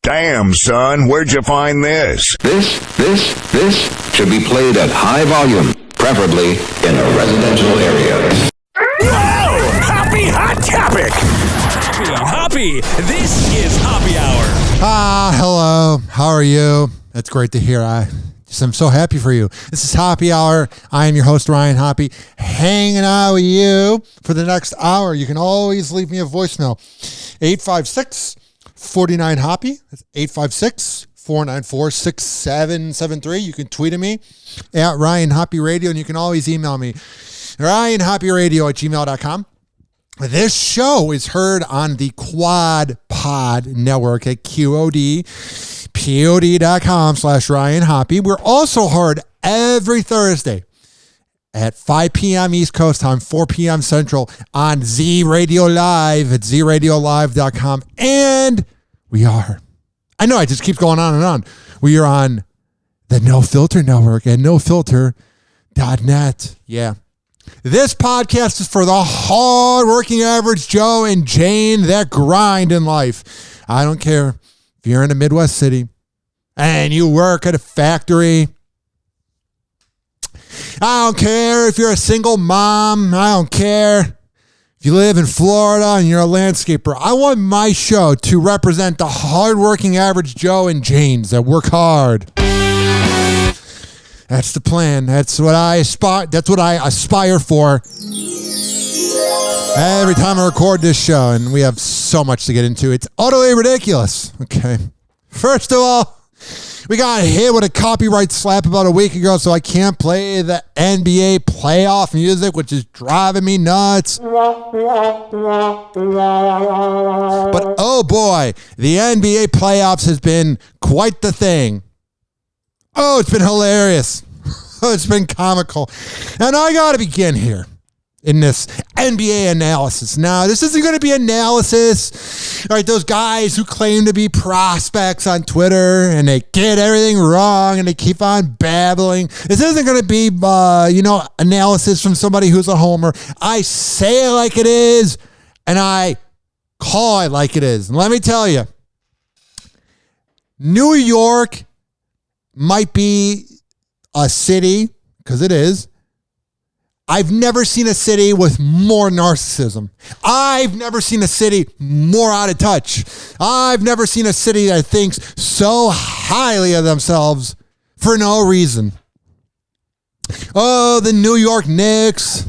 Damn, son, where'd you find this? This should be played at high volume, preferably in a residential area. Oh, happy hot topic! Hoppy, this is Hoppe Hour. Hello. How are you? That's great to hear. I'm so happy for you. This is Hoppe Hour. I am your host, Ryan Hoppe, hanging out with you for the next hour. You can always leave me a voicemail. 856-49-HOPPY. That's 856-494-6773. You can tweet at me at Ryan Hoppe Radio, and you can always email me, RyanHoppeRadio@gmail.com. This show is heard on the Quad Pod Network at QODPOD.com/Ryan Hoppe. We're also heard every Thursday at 5 p.m. East Coast time, 4 p.m. Central on Z Radio Live at zradiolive.com. And I know I just keep going on and on. We are on the No Filter Network at nofilter.net. Yeah. This podcast is for the hard-working average Joe and Jane that grind in life. I don't care if you're in a Midwest city and you work at a factory. I don't care if you're a single mom. I don't care if you live in Florida and you're a landscaper. I want my show to represent the hard-working average Joe and Janes that work hard. That's the plan. That's what I aspire for every time I record this show, and we have so much to get into. It's utterly ridiculous. Okay. First of all, we got hit with a copyright slap about a week ago, so I can't play the NBA playoff music, which is driving me nuts. But oh boy, the NBA playoffs has been quite the thing. Oh, it's been hilarious. Oh, it's been comical. And I got to begin here in this NBA analysis. Now, this isn't going to be analysis. All right, those guys who claim to be prospects on Twitter and they get everything wrong and they keep on babbling. This isn't going to be, analysis from somebody who's a homer. I say it like it is and I call it like it is. And let me tell you, New York might be a city, because it is. I've never seen a city with more narcissism. I've never seen a city more out of touch. I've never seen a city that thinks so highly of themselves for no reason. Oh, the New York Knicks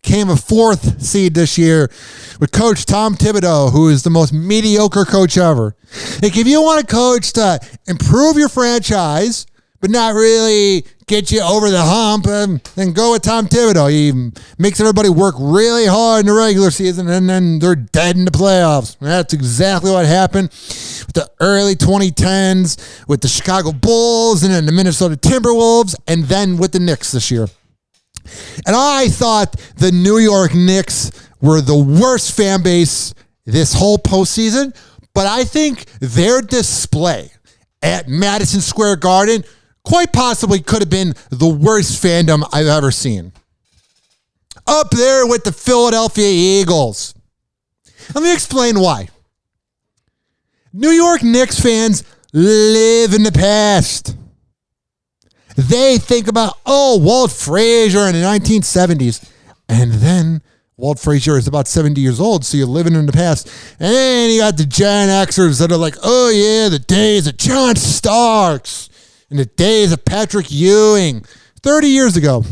came a 4th seed this year with Coach Tom Thibodeau, who is the most mediocre coach ever. Like, if you want a coach to improve your franchise, but not really get you over the hump, then go with Tom Thibodeau. He makes everybody work really hard in the regular season, and then they're dead in the playoffs. And that's exactly what happened with the early 2010s with the Chicago Bulls and then the Minnesota Timberwolves, and then with the Knicks this year. And I thought the New York Knicks were the worst fan base this whole postseason, but I think their display at Madison Square Garden quite possibly could have been the worst fandom I've ever seen. Up there with the Philadelphia Eagles. Let me explain why. New York Knicks fans live in the past. They think about, Walt Frazier in the 1970s. And then Walt Frazier is about 70 years old, so you're living in the past. And then you got the Gen Xers that are like, oh yeah, the days of John Starks and the days of Patrick Ewing. 30 years ago.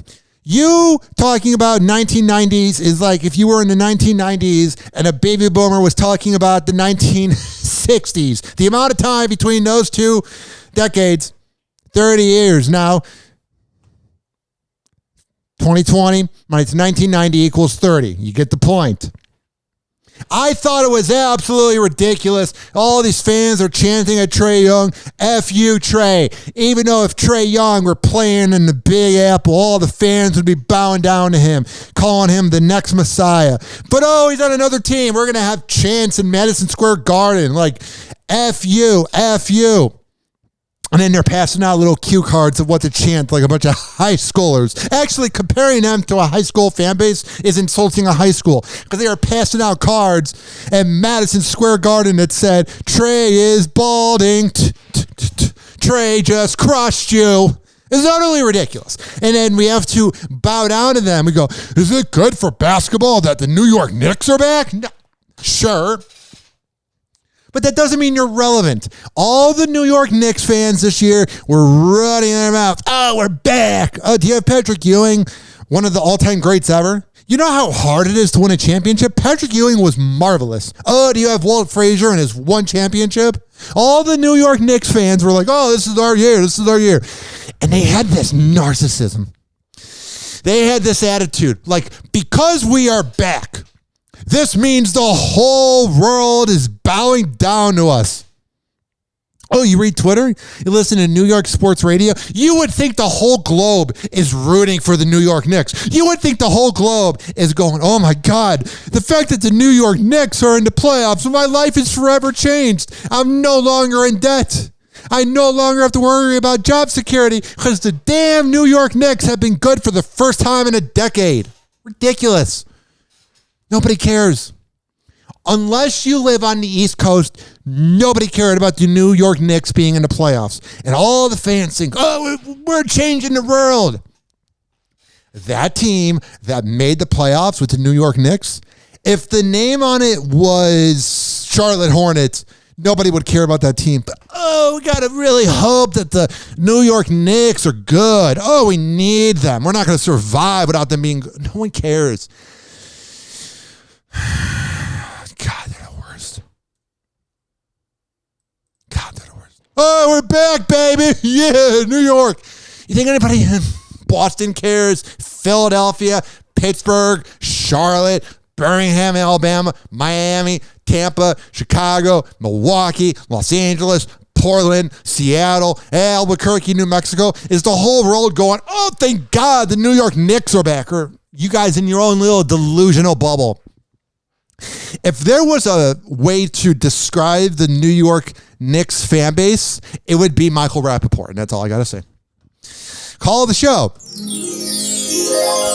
You talking about 1990s is like if you were in the 1990s and a baby boomer was talking about the 1960s. The amount of time between those two decades, 30 years. Now, 2020 minus 1990 equals 30. You get the point. I thought it was absolutely ridiculous. All these fans are chanting at Trae Young, F you, Trae. Even though if Trae Young were playing in the Big Apple, all the fans would be bowing down to him, calling him the next Messiah. But he's on another team. We're going to have chants in Madison Square Garden. Like, F you, F you. And then they're passing out little cue cards of what to chant, like a bunch of high schoolers. Actually, comparing them to a high school fan base is insulting a high school, because they are passing out cards at Madison Square Garden that said, Trey is balding. Trey just crushed you. It's utterly ridiculous. And then we have to bow down to them. We go, is it good for basketball that the New York Knicks are back? No. Sure. But that doesn't mean you're relevant. All the New York Knicks fans this year were running their mouths. Oh, we're back. Do you have Patrick Ewing, one of the all-time greats ever? You know how hard it is to win a championship? Patrick Ewing was marvelous. Oh, do you have Walt Frazier and his one championship? All the New York Knicks fans were like, oh, this is our year. This is our year. And they had this narcissism. They had this attitude. Like, because we are back, this means the whole world is bowing down to us. Oh, you read Twitter? You listen to New York sports radio? You would think the whole globe is rooting for the New York Knicks. You would think the whole globe is going, oh my God, the fact that the New York Knicks are in the playoffs, my life is forever changed. I'm no longer in debt. I no longer have to worry about job security because the damn New York Knicks have been good for the first time in a decade. Ridiculous. Nobody cares. Unless you live on the East Coast, nobody cared about the New York Knicks being in the playoffs. And all the fans think, oh, we're changing the world. That team that made the playoffs with the New York Knicks, if the name on it was Charlotte Hornets, nobody would care about that team. But, oh, we got to really hope that the New York Knicks are good. Oh, we need them. We're not going to survive without them being good. No one cares. God, they're the worst. God, they're the worst. Oh, we're back, baby. Yeah, New York. You think anybody in Boston cares? Philadelphia, Pittsburgh, Charlotte, Birmingham, Alabama, Miami, Tampa, Chicago, Milwaukee, Los Angeles, Portland, Seattle, Albuquerque, New Mexico. Is the whole world going, oh, thank God the New York Knicks are back? Or you guys in your own little delusional bubble? If there was a way to describe the New York Knicks fan base, it would be Michael Rappaport, and that's all I got to say. Call the show.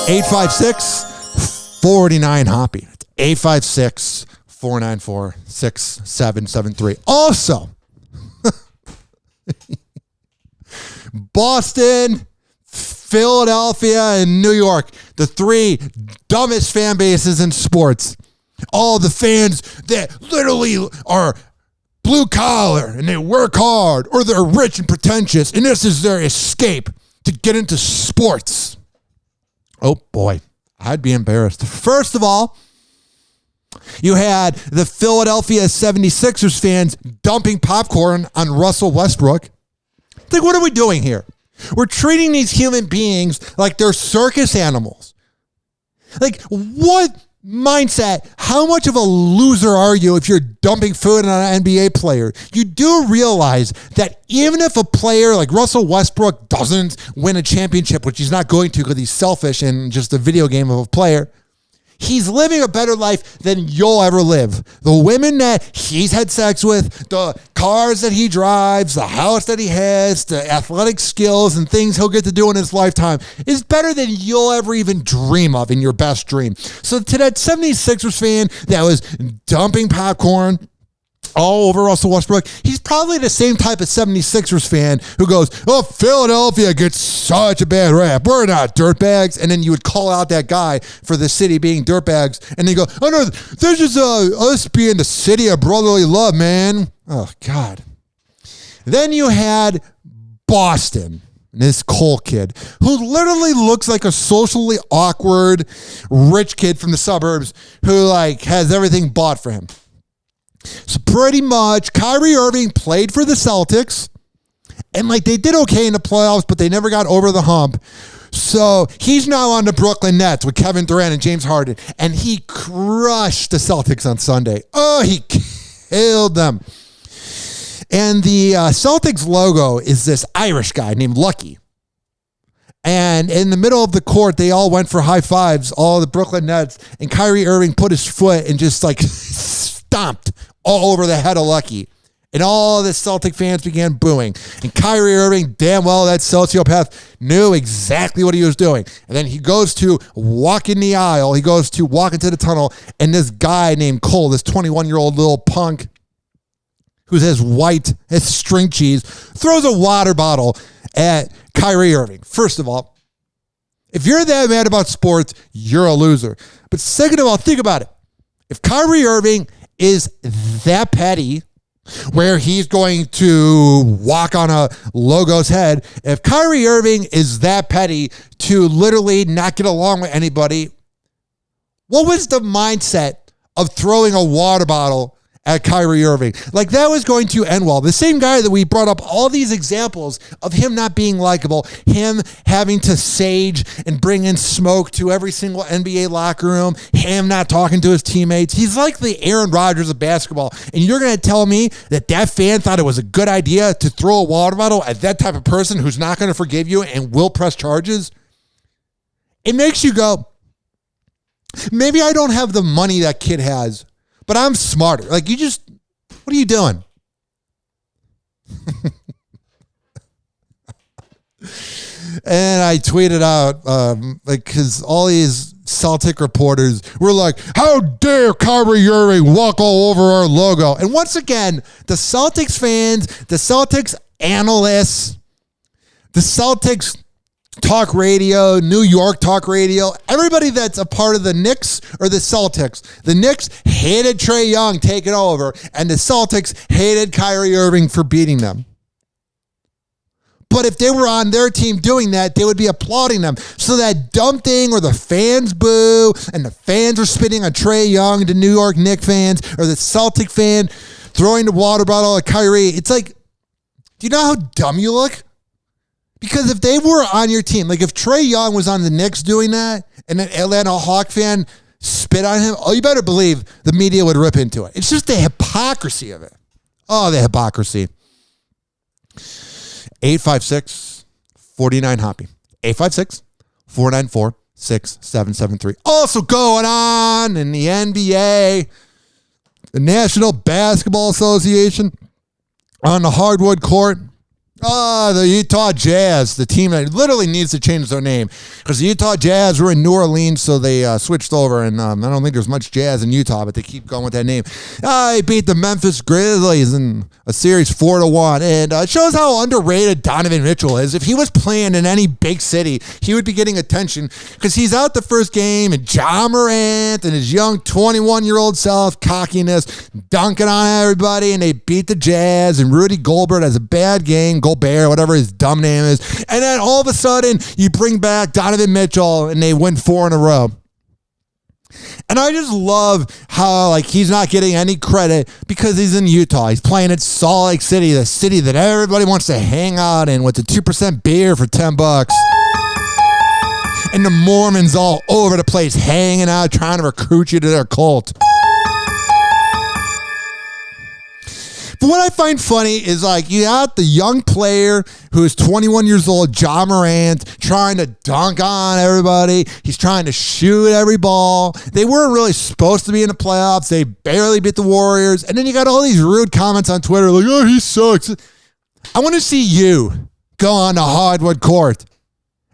856-49-HOPPY. 856-494-6773. Also, Boston, Philadelphia, and New York, the three dumbest fan bases in sports. All the fans that literally are blue collar and they work hard, or they're rich and pretentious, and this is their escape to get into sports. Oh boy, I'd be embarrassed. First of all, you had the Philadelphia 76ers fans dumping popcorn on Russell Westbrook. Like, what are we doing here? We're treating these human beings like they're circus animals. Like, what mindset? How much of a loser are you if you're dumping food on an NBA player? You do realize that even if a player like Russell Westbrook doesn't win a championship, which he's not going to because he's selfish and just a video game of a player, he's living a better life than you'll ever live. The women that he's had sex with, the cars that he drives, the house that he has, the athletic skills and things he'll get to do in his lifetime is better than you'll ever even dream of in your best dream. So to that 76ers fan that was dumping popcorn all over Russell Westbrook, he's probably the same type of 76ers fan who goes, oh, Philadelphia gets such a bad rap. We're not dirtbags. And then you would call out that guy for the city being dirtbags. And they go, oh, no, this is us being the city of brotherly love, man. Oh, God. Then you had Boston, this Cole kid, who literally looks like a socially awkward rich kid from the suburbs who, like, has everything bought for him. So pretty much, Kyrie Irving played for the Celtics, and like they did okay in the playoffs, but they never got over the hump. So he's now on the Brooklyn Nets with Kevin Durant and James Harden, and he crushed the Celtics on Sunday. Oh, he killed them. And the Celtics logo is this Irish guy named Lucky. And in the middle of the court, they all went for high fives, all the Brooklyn Nets, and Kyrie Irving put his foot and just like stomped all over the head of Lucky. And all the Celtic fans began booing. And Kyrie Irving, damn well, that sociopath, knew exactly what he was doing. And then he goes to walk in the aisle. He goes to walk into the tunnel. And this guy named Cole, this 21-year-old little punk who's as string cheese, throws a water bottle at Kyrie Irving. First of all, if you're that mad about sports, you're a loser. But second of all, think about it. If Kyrie Irving is that petty, where he's going to walk on a logo's head, if Kyrie Irving is that petty to literally not get along with anybody, what was the mindset of throwing a water bottle at Kyrie Irving? Like, that was going to end well. The same guy that we brought up all these examples of him not being likable, him having to sage and bring in smoke to every single NBA locker room, him not talking to his teammates. He's like the Aaron Rodgers of basketball. And you're going to tell me that fan thought it was a good idea to throw a water bottle at that type of person who's not going to forgive you and will press charges? It makes you go, maybe I don't have the money that kid has, but I'm smarter. Like, what are you doing? And I tweeted out, because all these Celtic reporters were like, how dare Kyrie Irving walk all over our logo? And once again, the Celtics fans, the Celtics analysts, the Celtics talk radio, New York talk radio, everybody that's a part of the Knicks or the Celtics. The Knicks hated Trae Young taking over, and the Celtics hated Kyrie Irving for beating them. But if they were on their team doing that, they would be applauding them. So that dumb thing where the fans boo and the fans are spitting on Trae Young, the New York Knicks fans, or the Celtic fan throwing the water bottle at Kyrie, it's like, do you know how dumb you look? Because if they were on your team, like if Trae Young was on the Knicks doing that and an Atlanta Hawk fan spit on him, oh, you better believe the media would rip into it. It's just the hypocrisy of it. Oh, the hypocrisy. 856-49-HOPPY. 856-494-6773. Also going on in the NBA, the National Basketball Association on the hardwood court. The Utah Jazz, the team that literally needs to change their name, because the Utah Jazz were in New Orleans, so they switched over, and I don't think there's much jazz in Utah, but they keep going with that name. They beat the Memphis Grizzlies in a series 4-1, and it shows how underrated Donovan Mitchell is. If he was playing in any big city, he would be getting attention, because he's out the first game, and Ja Morant and his young 21-year-old self, cockiness, dunking on everybody, and they beat the Jazz, and Rudy Gobert has a bad game, Gobert, whatever his dumb name is. And then all of a sudden, you bring back Donovan Mitchell and they win 4 in a row. And I just love how, like, he's not getting any credit because he's in Utah. He's playing at Salt Lake City, the city that everybody wants to hang out in with the 2% beer for $10. And the Mormons all over the place hanging out, trying to recruit you to their cult. But what I find funny is, like, you got the young player who is 21 years old, Ja Morant, trying to dunk on everybody. He's trying to shoot every ball. They weren't really supposed to be in the playoffs. They barely beat the Warriors. And then you got all these rude comments on Twitter like, oh, he sucks. I want to see you go on the hardwood court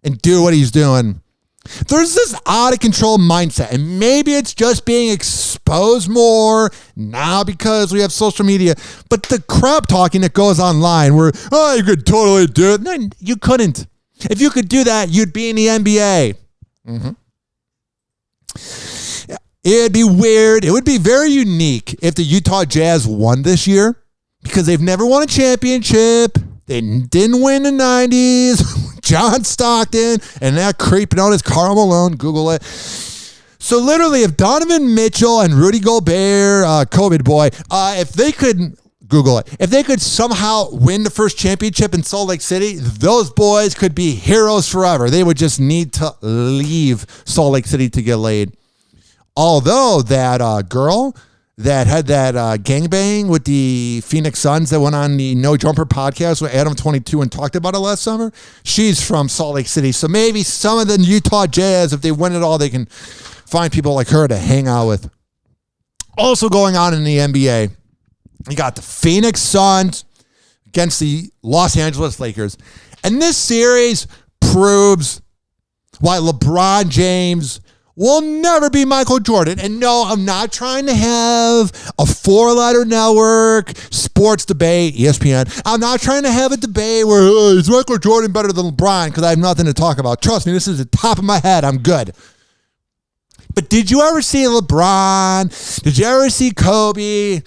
and do what he's doing. There's this out of control mindset, and maybe it's just being exposed more now because we have social media, but the crap talking that goes online where, oh, you could totally do it. No, you couldn't. If you could do that, you'd be in the NBA. It'd be weird. It would be very unique if the Utah Jazz won this year, because they've never won a championship. They didn't win in the 90s. John Stockton and that creep known as Karl Malone. Google it. So literally, if Donovan Mitchell and Rudy Gobert, COVID boy, if they could, Google it, if they could somehow win the first championship in Salt Lake City, those boys could be heroes forever. They would just need to leave Salt Lake City to get laid. Although that girl that had that gangbang with the Phoenix Suns that went on the No Jumper podcast with Adam 22 and talked about it last summer, she's from Salt Lake City. So maybe some of the Utah Jazz, if they win it all, they can find people like her to hang out with. Also going on in the NBA, You got the Phoenix Suns against the Los Angeles Lakers. And this series proves why LeBron James will never be Michael Jordan. And no, I'm not trying to have a 4-letter network sports debate, ESPN. I'm not trying to have a debate where is Michael Jordan better than LeBron, because I have nothing to talk about. Trust me, this is the top of my head. I'm good. But did you ever see LeBron? Did you ever see Kobe?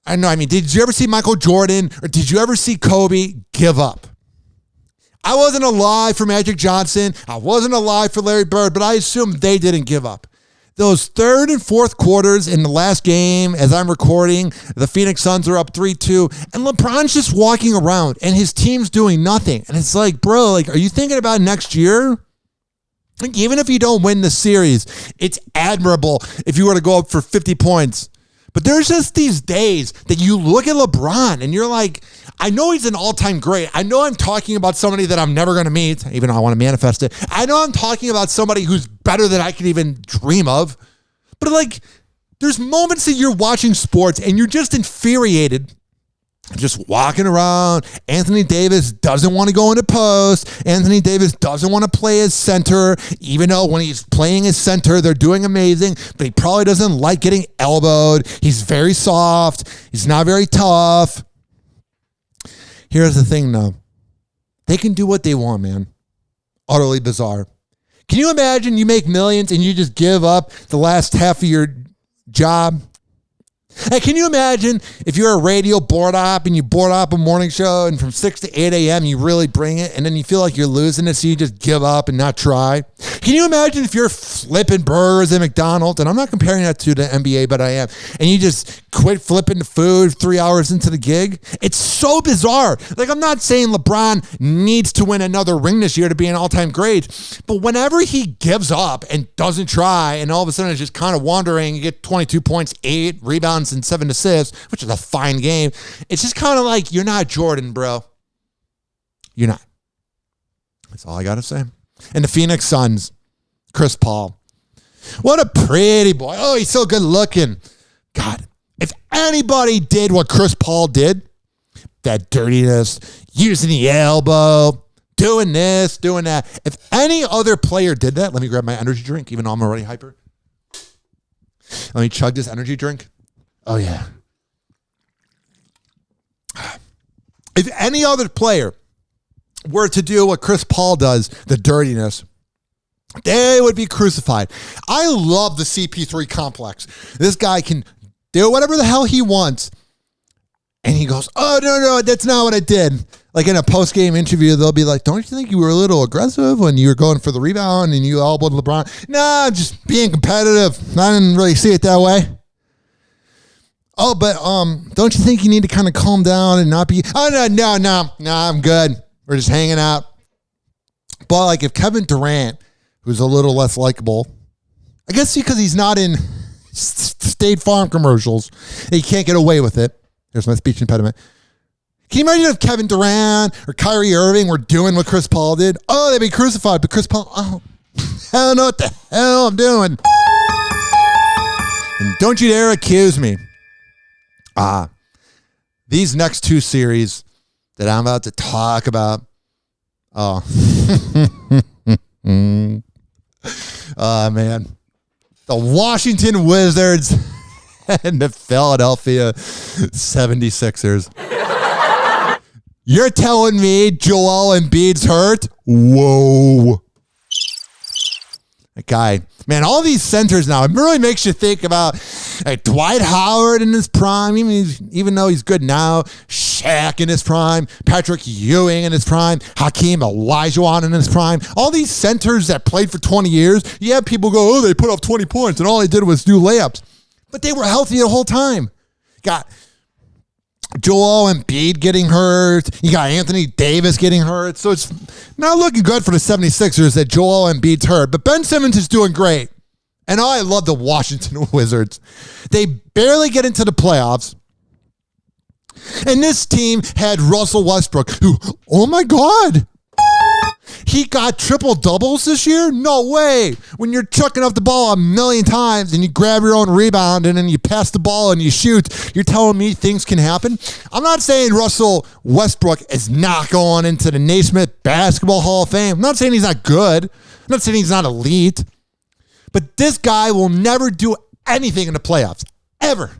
Did you ever see Michael Jordan, or did you ever see Kobe give up? I wasn't alive for Magic Johnson. I wasn't alive for Larry Bird, but I assume they didn't give up. Those third and fourth quarters in the last game, as I'm recording, the Phoenix Suns are up 3-2, and LeBron's just walking around, and his team's doing nothing. And it's like, bro, are you thinking about next year? Even if you don't win the series, it's admirable if you were to go up for 50 points. But there's just these days that you look at LeBron and you're like, I know he's an all-time great. I know I'm talking about somebody that I'm never going to meet, even though I want to manifest it. I know I'm talking about somebody who's better than I could even dream of. But there's moments that you're watching sports and you're just infuriated. Just walking around. Anthony Davis doesn't want to go into post. Anthony Davis doesn't want to play as center, even though when he's playing as center, they're doing amazing, but he probably doesn't like getting elbowed. He's very soft. He's not very tough. Here's the thing, though. They can do what they want, man. Utterly bizarre. Can you imagine you make millions and you just give up the last half of your job? Hey, can you imagine if you're a radio board op and you board op a morning show and from 6 to 8 a.m. you really bring it and then you feel like you're losing it, so you just give up and not try? Can you imagine if you're flipping burgers at McDonald's, and I'm not comparing that to the NBA, but I am, and you just quit flipping the food 3 hours into the gig? It's so bizarre. I'm not saying LeBron needs to win another ring this year to be an all-time great, but whenever he gives up and doesn't try and all of a sudden is just kind of wandering, you get 22 points, 8 rebounds, and 7 assists, which is a fine game. It's just kind of like, you're not Jordan, bro. You're not. That's all I got to say. And the Phoenix Suns, Chris Paul. What a pretty boy. Oh, he's so good looking. God, if anybody did what Chris Paul did, that dirtiness, using the elbow, doing this, doing that. If any other player did that, let me grab my energy drink, even though I'm already hyper. Let me chug this energy drink. Oh, yeah. If any other player were to do what Chris Paul does, the dirtiness, they would be crucified. I love the CP3 complex. This guy can do whatever the hell he wants. And he goes, oh, no, that's not what I did. In a post-game interview, they'll be like, don't you think you were a little aggressive when you were going for the rebound and you elbowed LeBron? No, I'm just being competitive. I didn't really see it that way. Oh, but don't you think you need to kind of calm down and not be, oh, no, I'm good. We're just hanging out. But if Kevin Durant, who's a little less likable, I guess because he's not in State Farm commercials, he can't get away with it. There's my speech impediment. Can you imagine if Kevin Durant or Kyrie Irving were doing what Chris Paul did? Oh, they'd be crucified. But Chris Paul, I don't know what the hell I'm doing. And don't you dare accuse me. These next two series that I'm about to talk about. Oh, man. The Washington Wizards and the Philadelphia 76ers. You're telling me Joel Embiid's hurt? Whoa. That guy. Man, all these centers now, it really makes you think about Dwight Howard in his prime, even though he's good now, Shaq in his prime, Patrick Ewing in his prime, Hakeem Olajuwon in his prime. All these centers that played for 20 years, you have people go, oh, they put up 20 points, and all they did was do layups. But they were healthy the whole time. Got Joel Embiid getting hurt. You got Anthony Davis getting hurt. So it's not looking good for the 76ers that Joel Embiid's hurt. But Ben Simmons is doing great. And I love the Washington Wizards. They barely get into the playoffs. And this team had Russell Westbrook, who, oh my God, he got triple doubles this year? No way. When you're chucking up the ball a million times and you grab your own rebound and then you pass the ball and you shoot, you're telling me things can happen? I'm not saying Russell Westbrook is not going into the Naismith Basketball Hall of Fame. I'm not saying he's not good. I'm not saying he's not elite. But this guy will never do anything in the playoffs. Ever.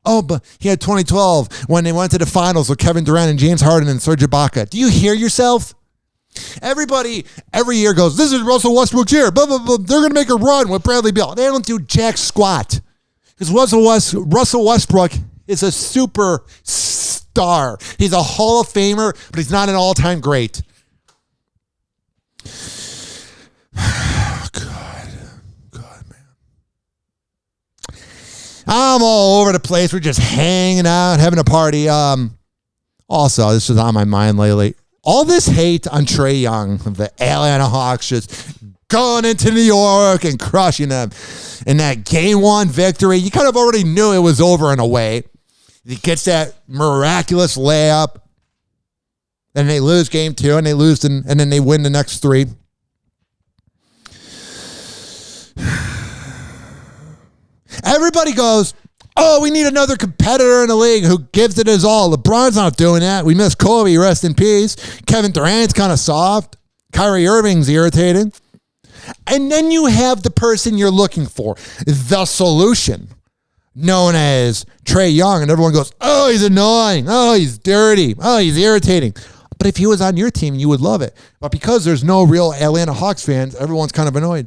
Oh, but he had 2012 when they went to the finals with Kevin Durant and James Harden and Serge Ibaka. Do you hear yourself? Everybody every year goes, this is Russell Westbrook's year. Blah, blah, blah. They're going to make a run with Bradley Beal. They don't do jack squat. Because Russell Westbrook is a super star. He's a Hall of Famer, but he's not an all-time great. I'm all over the place. We're just hanging out, having a party. Also, this is on my mind lately. All this hate on Trae Young of the Atlanta Hawks just going into New York and crushing them. In that game 1 victory, you kind of already knew it was over in a way. He gets that miraculous layup. Then they lose game 2 and they lose and then they win the next 3. Everybody goes, oh, we need another competitor in the league who gives it his all. LeBron's not doing that. We miss Kobe, rest in peace. Kevin Durant's kind of soft. Kyrie Irving's irritating. And then you have the person you're looking for, the solution, known as Trae Young. And everyone goes, oh, he's annoying. Oh, he's dirty. Oh, he's irritating. But if he was on your team, you would love it. But because there's no real Atlanta Hawks fans, everyone's kind of annoyed.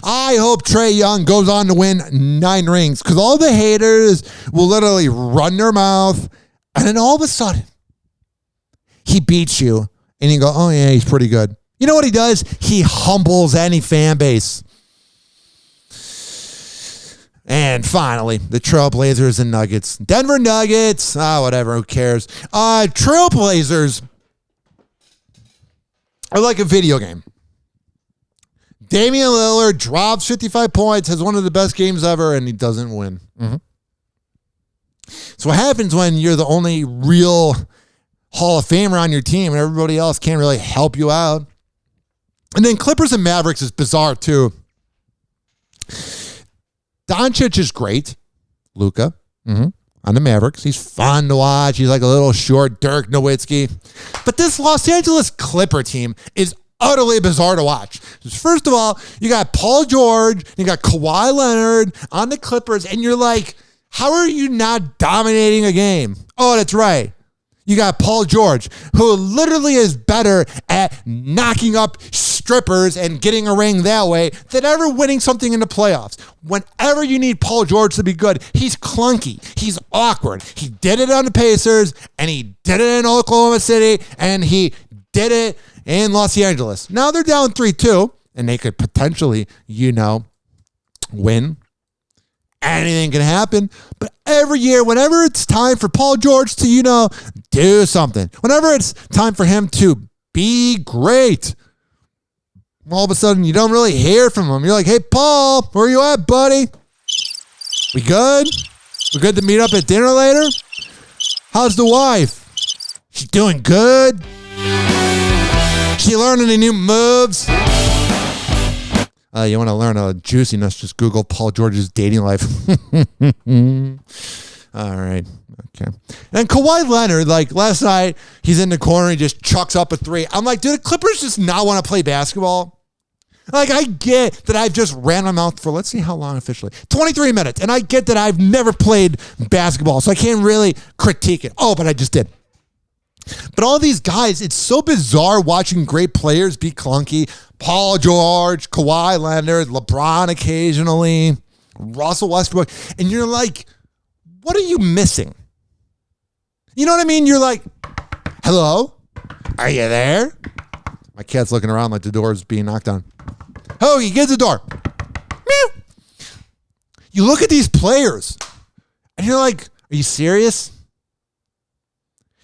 I hope Trae Young goes on to win 9 rings because all the haters will literally run their mouth and then all of a sudden he beats you and you go, oh yeah, he's pretty good. You know what he does? He humbles any fan base. And finally, the Trailblazers and Nuggets. Denver Nuggets, whatever, who cares? Trailblazers are like a video game. Damian Lillard drops 55 points, has one of the best games ever, and he doesn't win. Mm-hmm. So what happens when you're the only real Hall of Famer on your team and everybody else can't really help you out? And then Clippers and Mavericks is bizarre too. Doncic is great. Luka on the Mavericks. He's fun to watch. He's like a little short Dirk Nowitzki. But this Los Angeles Clipper team is utterly bizarre to watch. First of all, you got Paul George, you got Kawhi Leonard on the Clippers, and you're like, how are you not dominating a game? Oh, that's right. You got Paul George, who literally is better at knocking up strippers and getting a ring that way than ever winning something in the playoffs. Whenever you need Paul George to be good, he's clunky. He's awkward. He did it on the Pacers, and he did it in Oklahoma City, and he did it in Los Angeles. Now they're down 3-2, and they could potentially, win. Anything can happen. But every year, whenever it's time for Paul George to, do something, whenever it's time for him to be great, all of a sudden you don't really hear from him. You're like, hey, Paul, where you at, buddy? We good? We good to meet up at dinner later? How's the wife? She doing good? She learning any new moves? You want to learn a juiciness, just Google Paul George's dating life. All right. Okay. And Kawhi Leonard, like last night, he's in the corner, he just chucks up a 3. I'm like, do the Clippers just not want to play basketball? Like, I get that I've just ran my mouth for, let's see how long officially, 23 minutes. And I get that I've never played basketball, so I can't really critique it. Oh, but I just did. But all these guys, it's so bizarre watching great players be clunky. Paul George, Kawhi Leonard, LeBron occasionally, Russell Westbrook. And you're like, what are you missing? You know what I mean? You're like, hello? Are you there? My cat's looking around like the door's being knocked on. Oh, he gets the door. Meow. You look at these players and you're like, are you serious?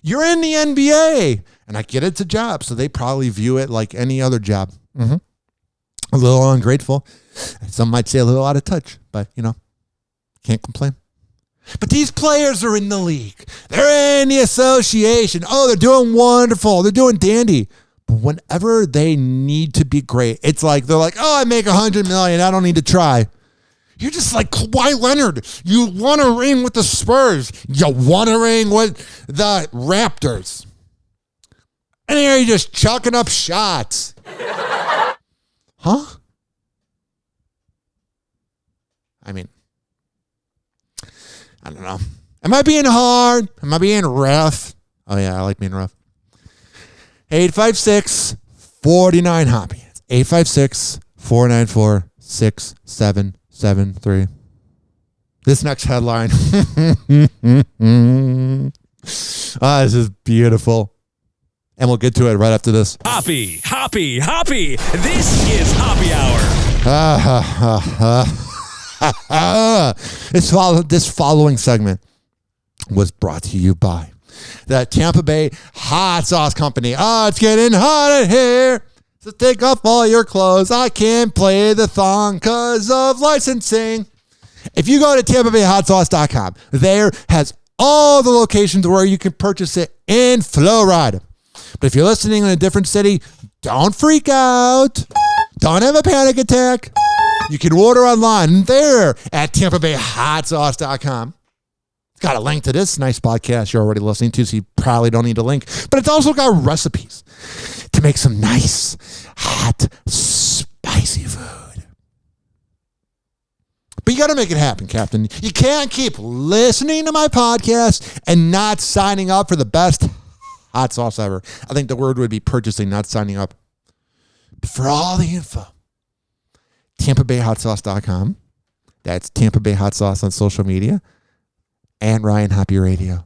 You're in the NBA. And I get it's a job, so they probably view it like any other job. Mm-hmm. A little ungrateful. Some might say a little out of touch, but, can't complain. But these players are in the league. They're in the association. Oh, they're doing wonderful. They're doing dandy. But whenever they need to be great, it's like they're like, oh, I make $100 million. I don't need to try. You're just like Kawhi Leonard. You want a ring with the Spurs. You want a ring with the Raptors. And here you're just chucking up shots. Huh? I mean, I don't know. Am I being hard? Am I being rough? Oh, yeah, I like being rough. 856-49-HOPPY. 856-494-6773. This next headline. This is beautiful. And we'll get to it right after this. Hoppy. This is Hoppy Hour. This following segment was brought to you by the Tampa Bay Hot Sauce Company. It's getting hot in here. So take off all your clothes. I can't play the thong because of licensing. If you go to TampaBayHotSauce.com, there has all the locations where you can purchase it in Florida. But if you're listening in a different city, don't freak out. Don't have a panic attack. You can order online there at TampaBayHotSauce.com. It's got a link to this nice podcast you're already listening to, so you probably don't need a link. But it's also got recipes to make some nice, hot, spicy food. But you got to make it happen, Captain. You can't keep listening to my podcast and not signing up for the best hot sauce ever. I think the word would be purchasing, not signing up. But for all the info, TampaBayHotSauce.com. That's Tampa Bay Hot Sauce on social media. And Ryan Hoppy Radio.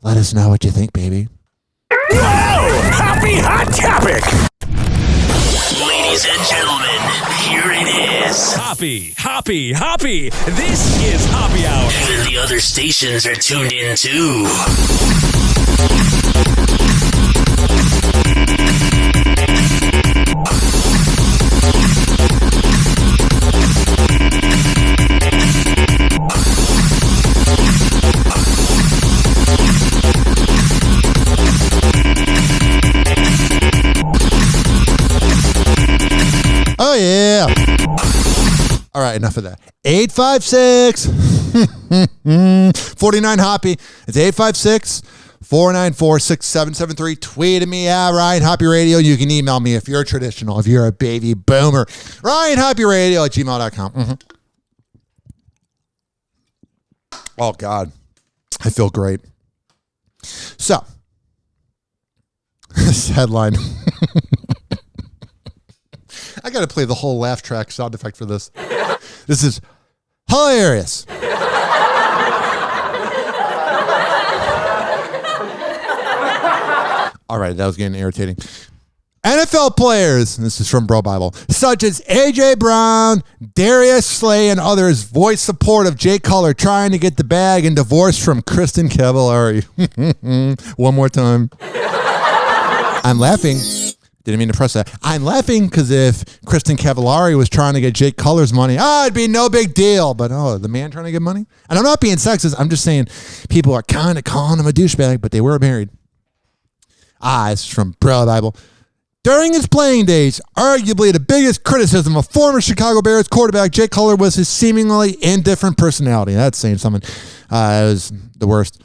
Let us know what you think, baby. Whoa! Happy Hot Topic! Ladies and gentlemen, here it is. Hoppy. This is Hoppy Hour. And the other stations are tuned in too. Oh, yeah. All right, enough of that. 856-49-HOPPY. It's 856-494-6773. Tweet me at Ryan Hoppy Radio. You can email me if you're traditional, if you're a baby boomer. RyanHoppyRadio at gmail.com. Mm-hmm. Oh, God. I feel great. So, this headline. I got to play the whole laugh track sound effect for this. This is hilarious. All right, that was getting irritating. NFL players, and this is from Bro Bible, such as A.J. Brown, Darius Slay, and others voice support of Jay Cutler trying to get the bag and divorce from Kristen Cavallari. One more time. I'm laughing. Didn't mean to press that. I'm laughing because if Kristen Cavallari was trying to get Jake Cutler's money, it'd be no big deal. But, the man trying to get money? And I'm not being sexist. I'm just saying people are kind of calling him a douchebag, but they were married. It's from Bro Bible. During his playing days, arguably the biggest criticism of former Chicago Bears quarterback Jake Cutler was his seemingly indifferent personality. That's saying something. It was the worst.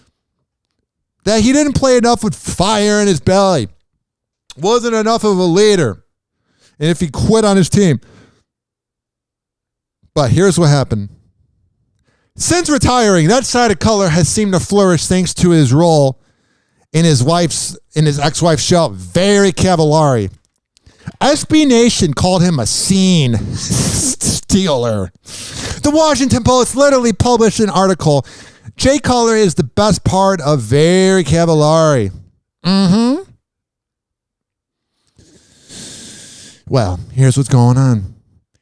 That he didn't play enough with fire in his belly. Wasn't enough of a leader. And if he quit on his team. But here's what happened. Since retiring, that side of Cutler has seemed to flourish thanks to his role in his ex-wife's show, Very Cavallari. SB Nation called him a scene stealer. The Washington Post literally published an article. Jay Cutler is the best part of Very Cavallari. Mm-hmm. Well, here's what's going on.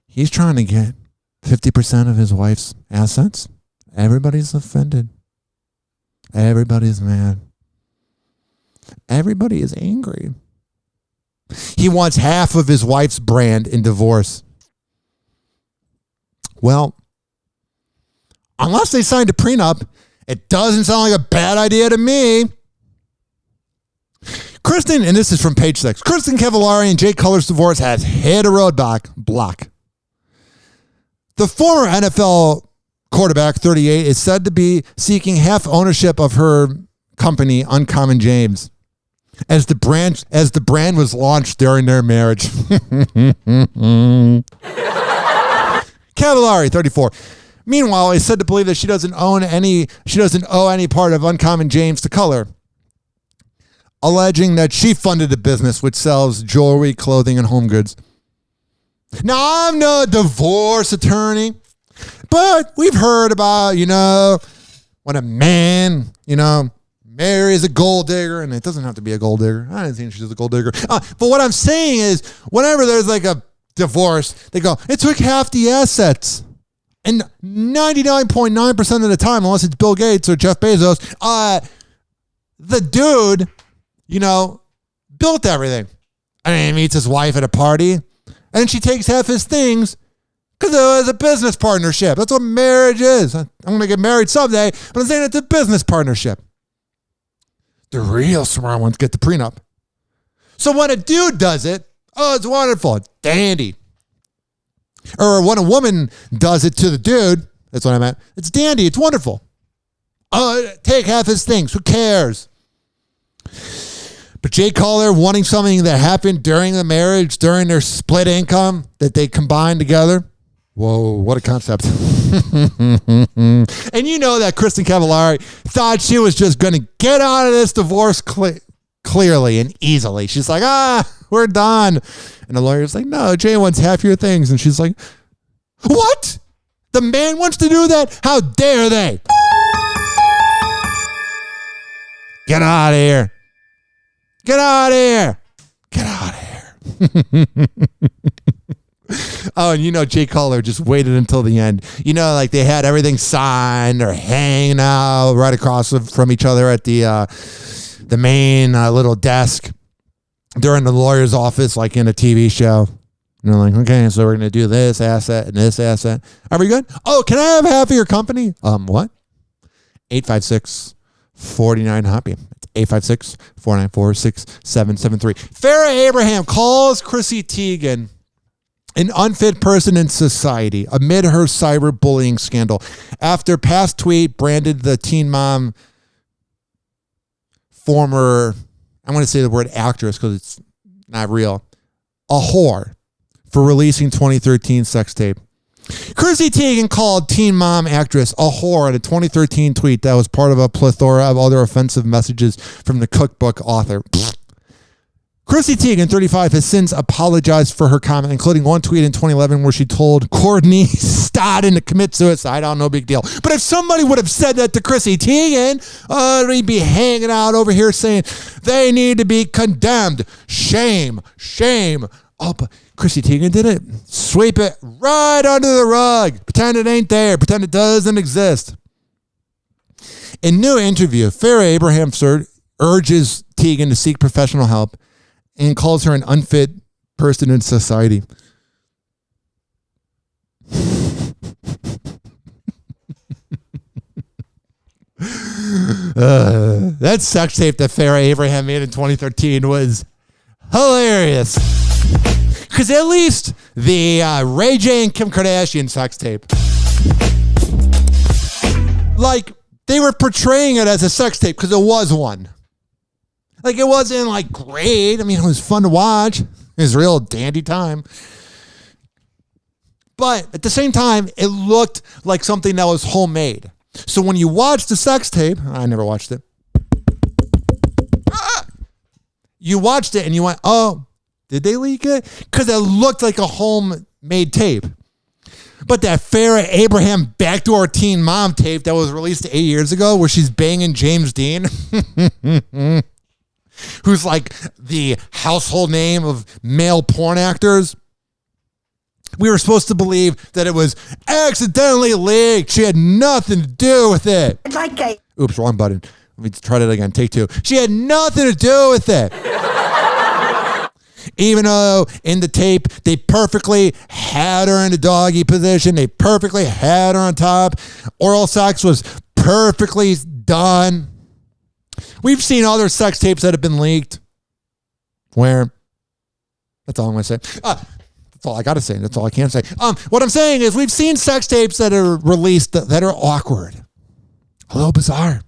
He's trying to get 50% of his wife's assets. Everybody's offended. Everybody's mad. Everybody is angry. He wants half of his wife's brand in divorce. Well, unless they signed a prenup, it doesn't sound like a bad idea to me. Kristen, and this is from page 6, Kristen Cavallari and Jay Cutler's divorce has hit a roadblock. The former NFL quarterback, 38, is said to be seeking half ownership of her company, Uncommon James, as the brand was launched during their marriage. Cavallari, 34. Meanwhile, is said to believe that she doesn't owe any part of Uncommon James to Cutler, alleging that she funded a business which sells jewelry, clothing, and home goods. Now, I'm no divorce attorney, but we've heard about, when a man, marries a gold digger, and it doesn't have to be a gold digger. I didn't think she's a gold digger. But what I'm saying is, whenever there's like a divorce, they go, it took half the assets. And 99.9% of the time, unless it's Bill Gates or Jeff Bezos, the dude, built everything. And he meets his wife at a party, and she takes half his things because it was a business partnership. That's what marriage is. I'm going to get married someday, but I'm saying it's a business partnership. The real smart ones get the prenup. So when a dude does it, it's wonderful. It's dandy. Or when a woman does it to the dude, that's what I meant. It's dandy. It's wonderful. Take half his things. Who cares? But Jay Cutler wanting something that happened during the marriage, during their split income that they combined together. Whoa, what a concept. And that Kristen Cavallari thought she was just going to get out of this divorce clearly and easily. She's like, we're done. And the lawyer's like, no, Jay wants half your things. And she's like, what? The man wants to do that? How dare they? Get out of here. Get out of here. Get out of here. Oh, and Jay Cutler just waited until the end. Like they had everything signed. They're hanging out right across from each other at the main little desk during the lawyer's office, like in a TV show. And they're like, okay, so we're going to do this asset and this asset. Are we good? Oh, can I have half of your company? What? 856-49-HOPPY. It's 856-494-6773. Farrah Abraham calls Chrissy Teigen an unfit person in society amid her cyberbullying scandal after past tweet branded the teen mom former, I want to say the word actress because it's not real, a whore for releasing 2013 sex tape. Chrissy Teigen called teen mom actress a whore in a 2013 tweet that was part of a plethora of other offensive messages from the cookbook author. Chrissy Teigen, 35, has since apologized for her comment, including one tweet in 2011 where she told Courtney Stodden to commit suicide. No big deal. But if somebody would have said that to Chrissy Teigen, they'd be hanging out over here saying they need to be condemned. Shame, shame. Oh, but Chrissy Teigen did it. Sweep it right under the rug. Pretend it ain't there. Pretend it doesn't exist. In new interview, Farrah Abraham urges Teigen to seek professional help and calls her an unfit person in society. That sex tape that Farrah Abraham made in 2013 was hilarious. Because at least the Ray J and Kim Kardashian sex tape, like, they were portraying it as a sex tape because it was one. Like, it wasn't, like, great. I mean, it was fun to watch. It was a real dandy time. But at the same time, it looked like something that was homemade. So when you watch the sex tape, I never watched it. You watched it and you went, oh, did they leak it? Because it looked like a homemade tape. But that Farrah Abraham backdoor teen mom tape that was released 8 years ago where she's banging James Dean, who's like the household name of male porn actors. We were supposed to believe that it was accidentally leaked. She had nothing to do with it. Oops, wrong button. Let me try that again. Take two. She had nothing to do with it. Even though in the tape, they perfectly had her in the doggy position. They perfectly had her on top. Oral sex was perfectly done. We've seen other sex tapes that have been leaked. where that's all I'm going to say. That's all I got to say. That's all I can say. What I'm saying is we've seen sex tapes that are released that are awkward, a little bizarre.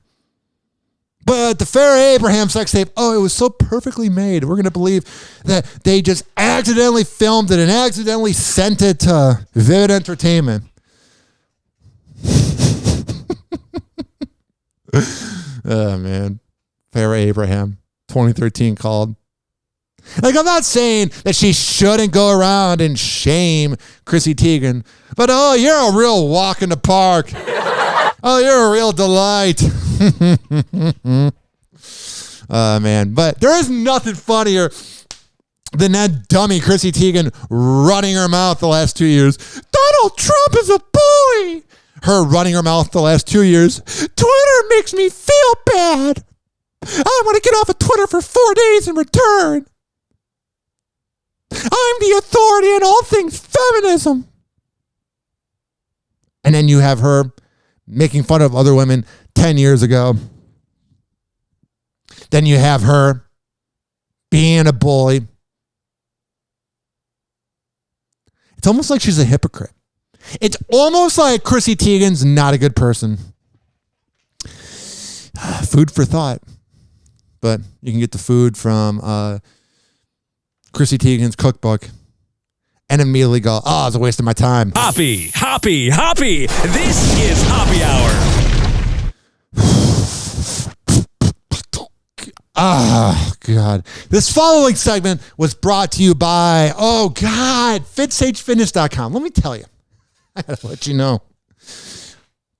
But the Farrah Abraham sex tape, it was so perfectly made. We're going to believe that they just accidentally filmed it and accidentally sent it to Vivid Entertainment. Oh, man. Farrah Abraham, 2013 called. Like, I'm not saying that she shouldn't go around and shame Chrissy Teigen, but you're a real walk in the park. You're a real delight. Man. But there is nothing funnier than that dummy Chrissy Teigen running her mouth the last 2 years. Donald Trump is a bully. Her running her mouth the last 2 years. Twitter makes me feel bad. I want to get off of Twitter for 4 days in return. I'm the authority in all things feminism. And then you have her making fun of other women 10 years ago. Then you have her being a bully. It's almost like she's a hypocrite. It's almost like Chrissy Teigen's not a good person. Food for thought. But you can get the food from Chrissy Teigen's cookbook and immediately go, it's a waste of my time. Hoppy. This is Hoppy Hour. God. This following segment was brought to you by, FitSageFitness.com. Let me tell you. I gotta let you know.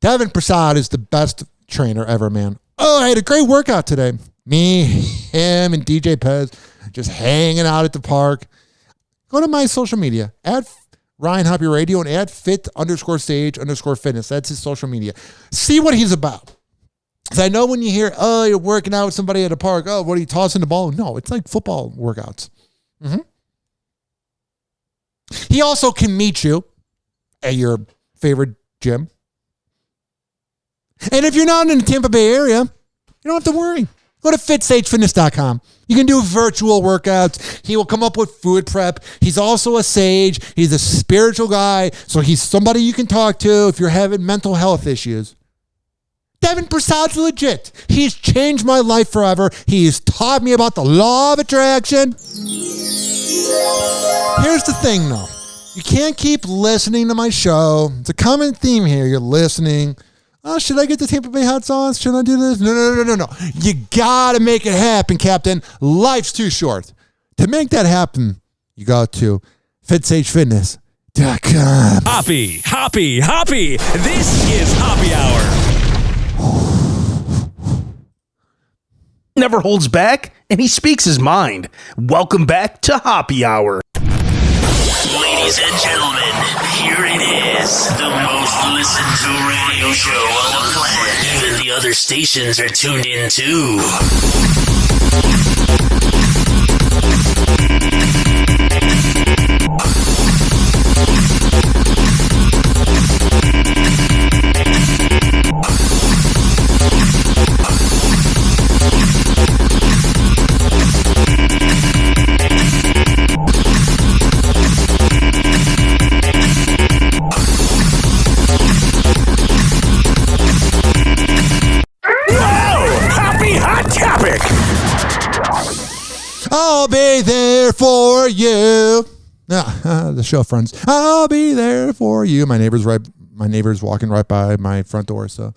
Devin Prasad is the best trainer ever, man. I had a great workout today. Me, him, and DJ Pez just hanging out at the park. Go to my social media. Add Ryan Hoppy Radio and add fit_sage_fitness. That's his social media. See what he's about. Because I know when you hear, you're working out with somebody at a park. What are you tossing the ball? No, it's like football workouts. Mm-hmm. He also can meet you at your favorite gym. And if you're not in the Tampa Bay area, you don't have to worry. Go to FitSageFitness.com. You can do virtual workouts. He will come up with food prep. He's also a sage. He's a spiritual guy. So he's somebody you can talk to if you're having mental health issues. Devin Prasad's legit. He's changed my life forever. He's taught me about the law of attraction. Here's the thing, though. You can't keep listening to my show. It's a common theme here. You're listening. Should I get the Tampa Bay hot sauce? Should I do this? No. You got to make it happen, Captain. Life's too short. To make that happen, you go to FitSageFitness.com. Hoppy. This is Hoppy Hour. Never holds back, and he speaks his mind. Welcome back to Hoppy Hour. Ladies and gentlemen, here it is. The most listened to radio show on the planet. Even the other stations are tuned in too. I'll be there for you. The show, friends. I'll be there for you. My neighbor's walking right by my front door, so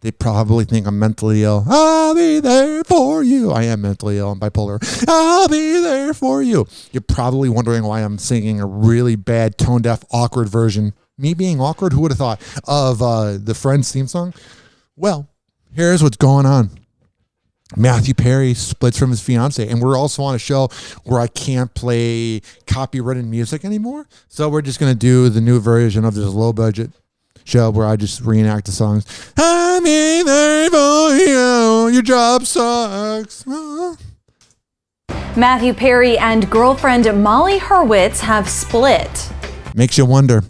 they probably think I'm mentally ill. I'll be there for you. I am mentally ill. I'm bipolar. I'll be there for you. You're probably wondering why I'm singing a really bad, tone-deaf, awkward version. Me being awkward, who would have thought, of the Friends theme song? Well, here's what's going on. Matthew Perry splits from his fiance, and we're also on a show where I can't play copywritten music anymore. So we're just going to do the new version of this low budget show where I just reenact the songs. I'm in there for you. Your job sucks. Matthew Perry and girlfriend Molly Hurwitz have split. Makes you wonder.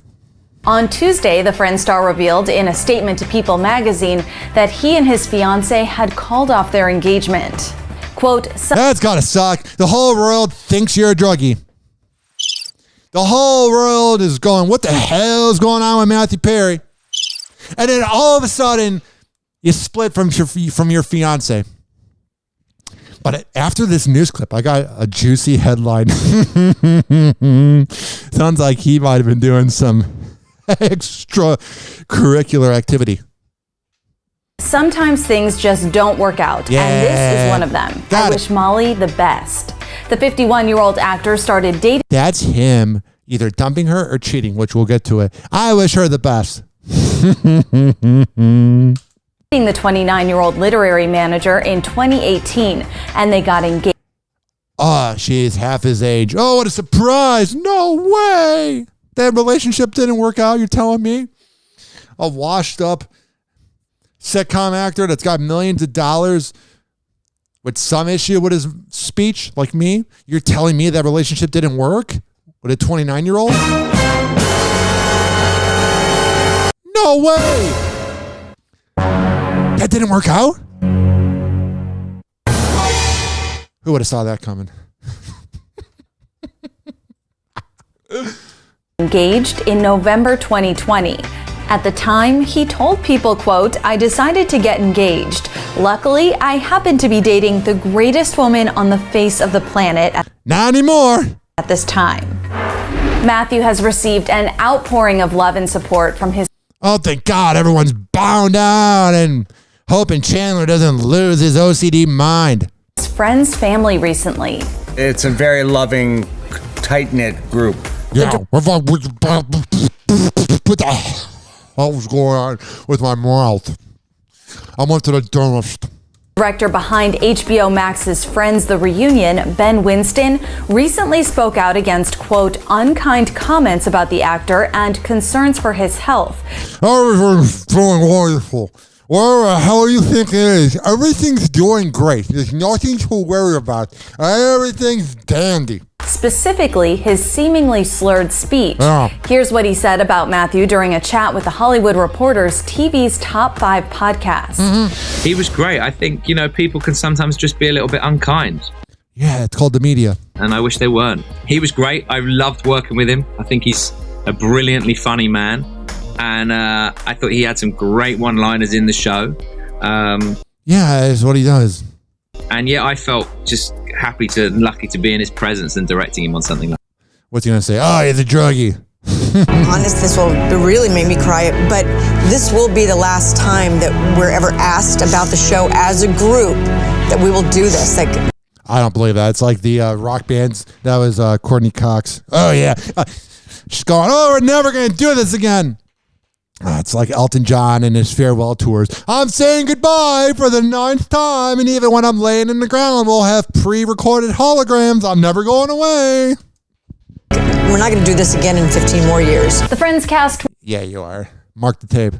On Tuesday, the Friends star revealed in a statement to People magazine that he and his fiancée had called off their engagement. Quote, That's gotta suck. The whole world thinks you're a druggie. The whole world is going, what the hell is going on with Matthew Perry? And then all of a sudden, you split from your fiance. But after this news clip, I got a juicy headline. Sounds like he might have been doing some extracurricular activity. sometimes things just don't work out, and this is one of them. I wish Molly the best. The 51-year-old actor started dating. That's him either dumping her or cheating, which we'll get to it. I wish her the best. The 29-year-old literary manager in 2018, and they got engaged. Oh, she's half his age. Oh, what a surprise. No way. That relationship didn't work out, you're telling me? A washed up sitcom actor that's got millions of dollars with some issue with his speech, like me? You're telling me that relationship didn't work with a 29-year-old? No way. That didn't work out? Who would have saw that coming? Engaged in November 2020. At the time, he told People, quote, "I decided to get engaged. Luckily, I happened to be dating the greatest woman on the face of the planet Not anymore. at this time." Matthew has received an outpouring of love and support from his Oh, thank God everyone's bowing down and hoping Chandler doesn't lose his OCD mind. friends, family recently. It's a very loving, tight-knit group. Yeah. What the hell was going on with my mouth? I went to the dentist. Director behind HBO Max's Friends: The Reunion, Ben Winston, recently spoke out against, quote, unkind comments about the actor and concerns for his health. Everything's doing wonderful. Where the hell do you think it is? Everything's doing great. There's nothing to worry about. Everything's dandy. Specifically, his seemingly slurred speech. Yeah. Here's what he said about Matthew during a chat with The Hollywood Reporter's TV's Top 5 podcast. Mm-hmm. He was great. I think, people can sometimes just be a little bit unkind. Yeah, it's called the media. And I wish they weren't. He was great. I loved working with him. I think he's a brilliantly funny man. And I thought he had some great one-liners in the show. Yeah, that's what he does. And yeah, I felt just lucky to be in his presence and directing him on something like that. What's he going to say? Oh, he's a druggie. Honest, this will really make me cry, but this will be the last time that we're ever asked about the show as a group that we will do this. I don't believe that. It's like the rock bands. That was Courtney Cox. Oh, yeah. She's going, we're never going to do this again. It's like Elton John and his farewell tours. I'm saying goodbye for the 9th time, and even when I'm laying in the ground, we'll have pre-recorded holograms. I'm never going away. We're not going to do this again in 15 more years. The Friends cast Yeah, you are. Mark the tape.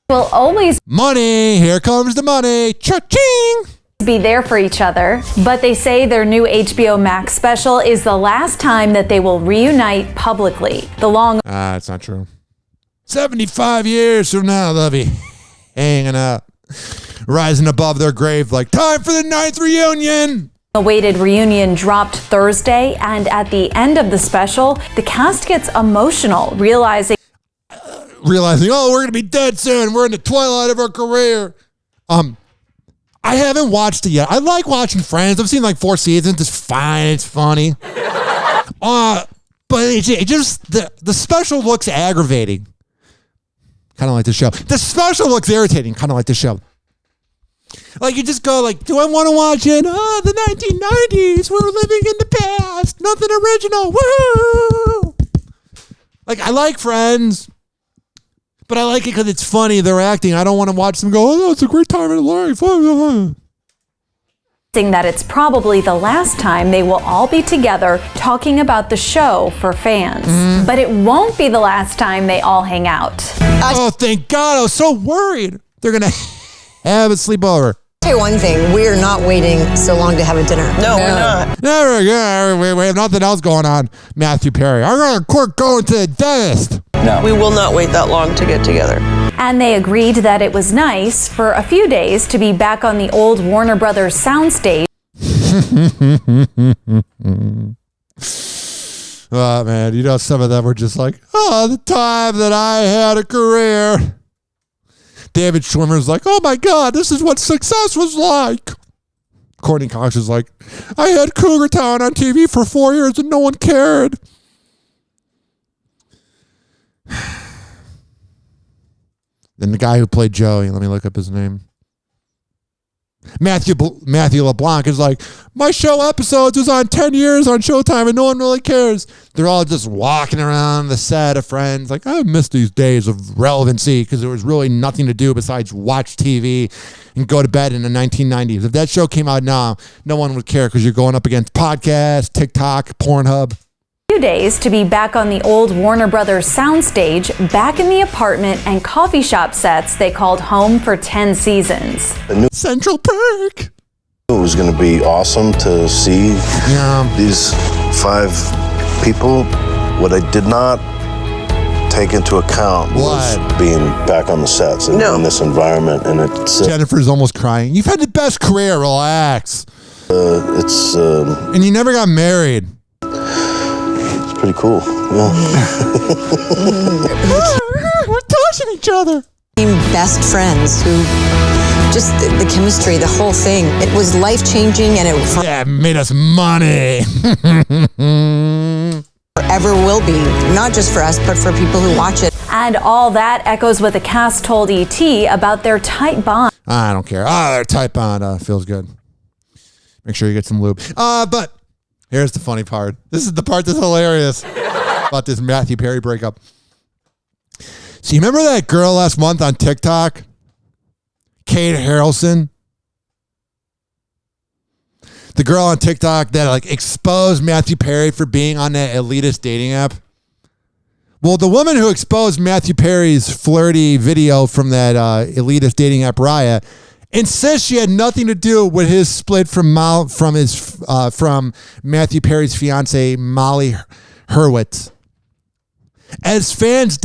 will always Money. Here comes the money. Cha-ching. be there for each other, but they say their new HBO Max special is the last time that they will reunite publicly. The long It's not true. 75 years from now, they'll be hanging out, rising above their grave like, time for the 9th reunion. awaited reunion dropped Thursday, and at the end of the special, the cast gets emotional, realizing Realizing, we're going to be dead soon. We're in the twilight of our career. I haven't watched it yet. I like watching Friends. I've seen like 4 seasons. It's fine. It's funny. But it just, the special looks aggravating. Kind of like the show. The special looks irritating. Kind of like the show. Like you just go like, do I want to watch it? Oh, the 1990s. We're living in the past. Nothing original. Woo! Like I like Friends. But I like it because it's funny. They're acting. I don't want to watch them go, it's a great time in life. that it's probably the last time they will all be together talking about the show for fans. But it won't be the last time they all hang out. Oh, thank God. I was so worried. They're going to have a sleepover. I'll tell you one thing, we are not waiting so long to have a dinner. No, we're not. Never, we have nothing else going on, Matthew Perry. I'm going to quit going to the dentist. We will not wait that long to get together. And they agreed that it was nice for a few days to be back on the old Warner Brothers soundstage. Oh, man. You know, some of them were just like, oh, the time that I had a career. David Schwimmer's like, oh, my God, this is what success was like. Courtney Cox is like, I had Cougar Town on TV for 4 years and no one cared. Then the guy who played Joey, let me look up his name. Matthew LeBlanc is like, my show episodes was on 10 years on Showtime and no one really cares. They're all just walking around the set of Friends like, I miss these days of relevancy because there was really nothing to do besides watch TV and go to bed in the 1990s. If that show came out now, no one would care because you're going up against podcasts, TikTok, Pornhub. Few days to be back on the old Warner Brothers soundstage, back in the apartment and coffee shop sets they called home for 10 seasons. Central Park. It was going to be awesome to see these 5 people. What I did not take into account was being back on the sets and in this environment. And it's Jennifer's almost crying. You've had the best career. Relax. And you never got married. Pretty cool. Yeah. We're touching each other. Best friends who just the chemistry, the whole thing. It was life-changing and it made us money. Forever will be, not just for us, but for people who watch it. And all that echoes what the cast told ET about their tight bond. I don't care. Their tight bond feels good. Make sure you get some lube. But here's the funny part. This is the part that's hilarious about this Matthew Perry breakup. So you remember that girl last month on TikTok? Kate Harrelson? The girl on TikTok that exposed Matthew Perry for being on that elitist dating app? Well, the woman who exposed Matthew Perry's flirty video from that elitist dating app, Raya, insists she had nothing to do with his split from Matthew Perry's fiance Molly Hurwitz. As fans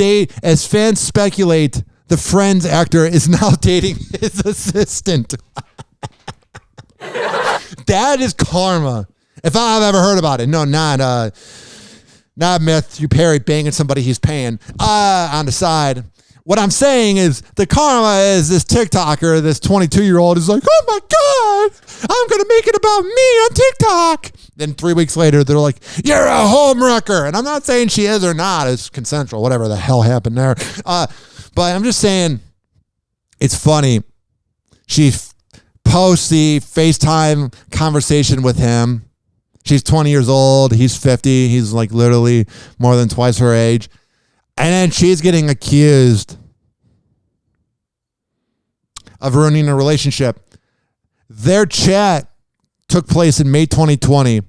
speculate, the Friends actor is now dating his assistant. That is karma. If I've ever heard about it. No, not Matthew Perry banging somebody he's paying on the side. What I'm saying is the karma is this TikToker, this 22-year-old is like, oh my God, I'm going to make it about me on TikTok. Then 3 weeks later, they're like, you're a home wrecker. And I'm not saying she is or not. It's consensual, whatever the hell happened there. But I'm just saying it's funny. She posts the FaceTime conversation with him. She's 20 years old. He's 50. He's like literally more than twice her age. And then she's getting accused of ruining a relationship. Their chat took place in May 2020,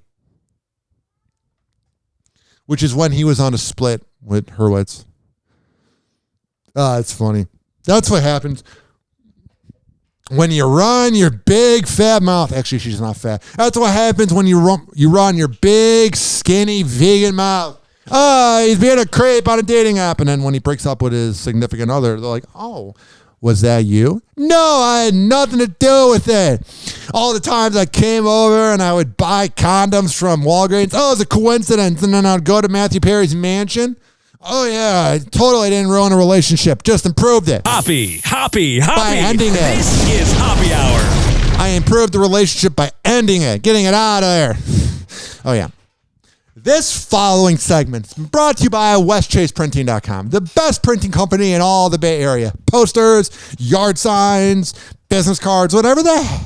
which is when he was on a split with Hurwitz. It's funny. That's what happens when you run your big fat mouth. Actually, she's not fat. That's what happens when you run your big skinny vegan mouth. He's being a creep on a dating app. And then when he breaks up with his significant other, they're like, oh, was that you? No, I had nothing to do with it. All the times I came over and I would buy condoms from Walgreens. Oh, it was a coincidence. And then I'd go to Matthew Perry's mansion. Oh, yeah, I totally didn't ruin a relationship. Just improved it. Hoppy. By ending it. This is Hoppy Hour. I improved the relationship by ending it, getting it out of there. Oh, yeah. This following segment is brought to you by WestChasePrinting.com, the best printing company in all the Bay Area. Posters, yard signs, business cards, whatever the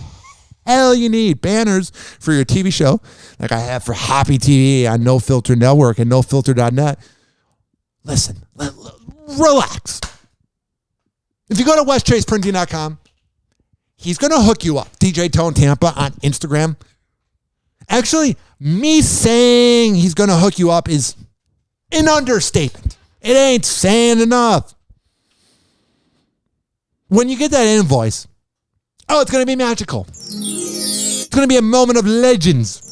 hell you need. Banners for your TV show, like I have for Hoppy TV on No Filter Network and NoFilter.net. Listen, relax. If you go to WestChasePrinting.com, he's going to hook you up. DJ Tone Tampa on Instagram. Actually, me saying he's going to hook you up is an understatement. It ain't saying enough. When you get that invoice, it's going to be magical. It's going to be a moment of legends.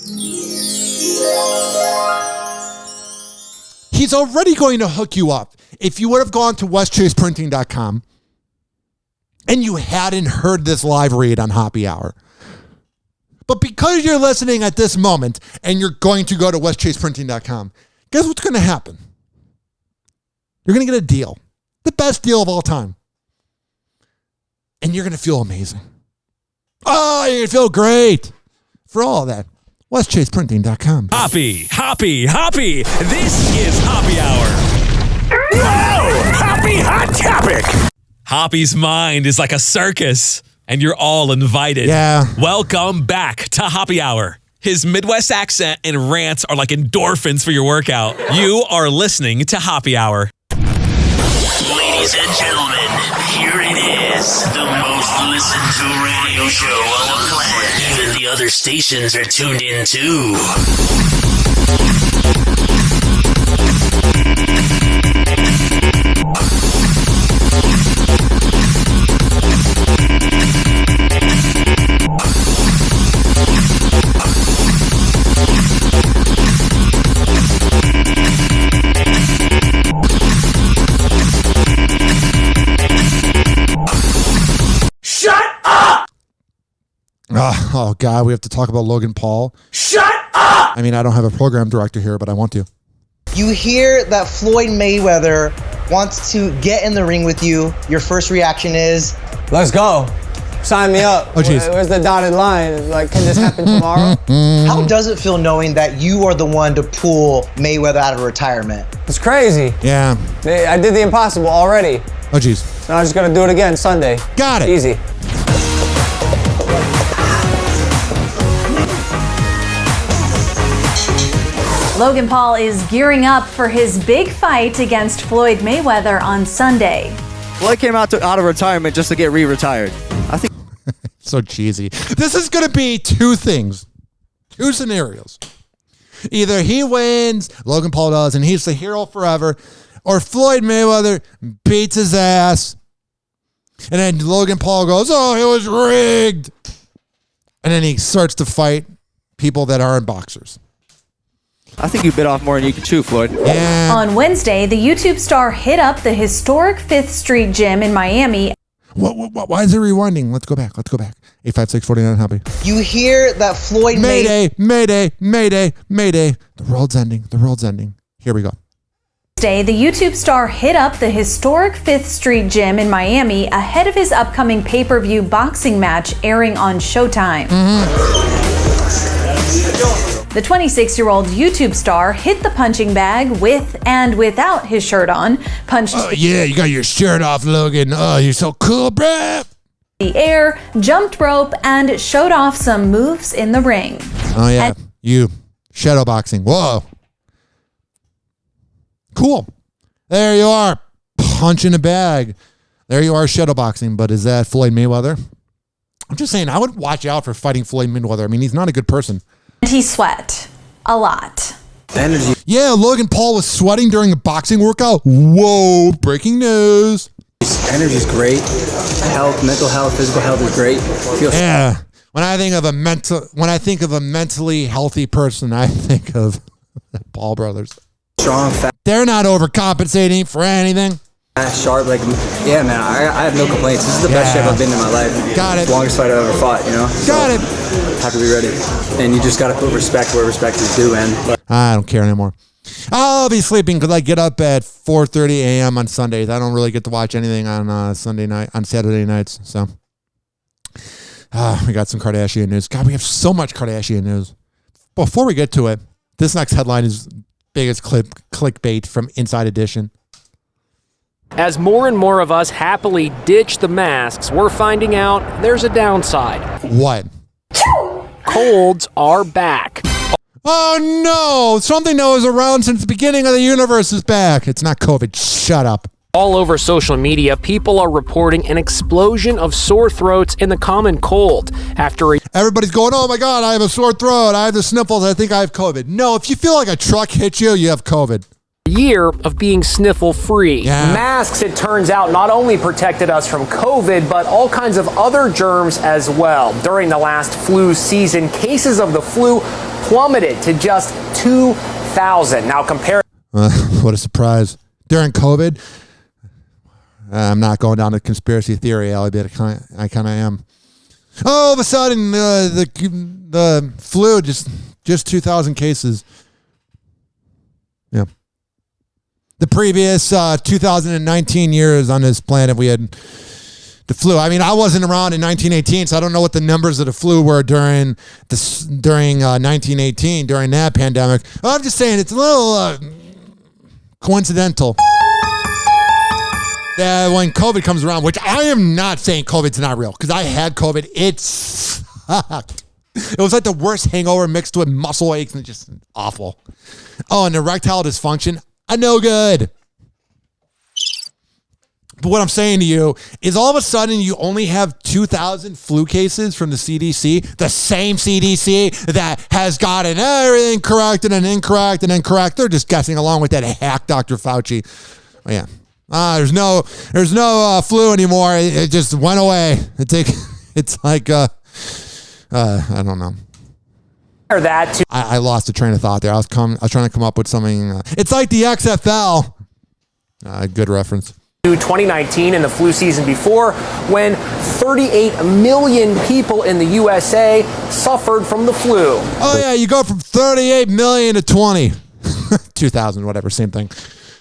He's already going to hook you up. If you would have gone to WestChasePrinting.com and you hadn't heard this live read on Hoppy Hour, But because you're listening at this moment and you're going to go to westchaseprinting.com, guess what's going to happen? You're going to get a deal. The best deal of all time. And you're going to feel amazing. Oh, you're going to feel great. For all that, westchaseprinting.com. Hoppy. This is Hoppy Hour. Whoa! Hoppy Hot Topic. Hoppy's mind is like a circus, and you're all invited. Yeah. Welcome back to Hoppy Hour. His Midwest accent and rants are like endorphins for your workout. You are listening to Hoppy Hour. Ladies and gentlemen, here it is, the most listened to radio show on the planet. Even the other stations are tuned in too. Oh, God, we have to talk about Logan Paul. Shut up! I mean, I don't have a program director here, but I want to. You hear that Floyd Mayweather wants to get in the ring with you. Your first reaction is, let's go. Sign me up. Oh, jeez. Where's the dotted line? Like, can this happen tomorrow? How does it feel knowing that you are the one to pull Mayweather out of retirement? It's crazy. Yeah. I did the impossible already. Oh, jeez. Now I'm just going to do it again Sunday. Got it. Easy. Logan Paul is gearing up for his big fight against Floyd Mayweather on Sunday. Floyd came out of retirement just to get re-retired. I think so cheesy. This is going to be two things, two scenarios. Either he wins, Logan Paul does, and he's the hero forever, or Floyd Mayweather beats his ass, and then Logan Paul goes, "Oh, it was rigged," and then he starts to fight people that aren't boxers. I think you bit off more than you can chew, Floyd. Yeah. On Wednesday, the YouTube star hit up the historic 5th Street gym in Miami. Why is it rewinding? Let's go back. 856-49 Hoppy. You hear that Floyd Mayday. The world's ending. Here we go. Wednesday, the YouTube star hit up the historic 5th Street gym in Miami ahead of his upcoming pay-per-view boxing match airing on Showtime. The 26-year-old YouTube star hit the punching bag with and without his shirt on, punched yeah, you got your shirt off, Logan. Oh, you're so cool, bruh. The air, jumped rope, and showed off some moves in the ring. Oh, yeah. You. Shadow boxing. Whoa. Cool. There you are. Punching a bag. There you are, shadow boxing. But is that Floyd Mayweather? I'm just saying, I would watch out for fighting Floyd Mayweather. I mean, he's not a good person. And he sweat a lot. Energy. Yeah, Logan Paul was sweating during a boxing workout. Whoa, breaking news. Energy's great. Mental health, physical health is great. Yeah. When I think of a mentally healthy person, I think of the Paul brothers. Strong, fat. They're not overcompensating for anything. Sharp, yeah, man, I have no complaints. This is the best shape I've been in my life. Got it. Longest fight I've ever fought, you know? Got it. Have to be ready. And you just got to put respect where respect is due, man. I don't care anymore. I'll be sleeping because I get up at 4:30 a.m. on Sundays. I don't really get to watch anything on Saturday nights. So we got some Kardashian news. God, we have so much Kardashian news. Before we get to it, this next headline is biggest clickbait from Inside Edition. As more and more of us happily ditch the masks, we're finding out there's a downside. What? Colds are back. Oh no! Something that was around since the beginning of the universe is back. It's not COVID. Shut up. All over social media, people are reporting an explosion of sore throats and the common cold after everybody's going, "Oh my God, I have a sore throat. I have the sniffles. I think I have COVID." No, if you feel like a truck hit you, you have COVID. Year of being sniffle-free. Yeah. Masks, it turns out, not only protected us from COVID, but all kinds of other germs as well. During the last flu season, cases of the flu plummeted to just 2,000. Now compare. What a surprise. During COVID, I'm not going down to conspiracy theory alley, but I kind of am. All of a sudden, the flu just 2,000 cases. Yeah. The previous 2019 years on this planet, we had the flu. I mean, I wasn't around in 1918, so I don't know what the numbers of the flu were during 1918, during that pandemic. I'm just saying it's a little coincidental that when COVID comes around, which I am not saying COVID's not real, because I had COVID. It sucked. It was like the worst hangover mixed with muscle aches and just awful. Oh, and erectile dysfunction, no good. But what I'm saying to you is all of a sudden you only have 2,000 flu cases from the CDC, the same CDC that has gotten everything correct and then incorrect and then correct. They're just guessing along with that hack Dr. Fauci. Oh, yeah. There's no flu anymore. It just went away. It's like, I don't know. I lost a train of thought there. I was trying to come up with something. It's like the XFL. Good reference. 2019 and the flu season before, when 38 million people in the USA suffered from the flu. Oh, yeah, you go from 38 million to 20. 2,000, whatever, same thing.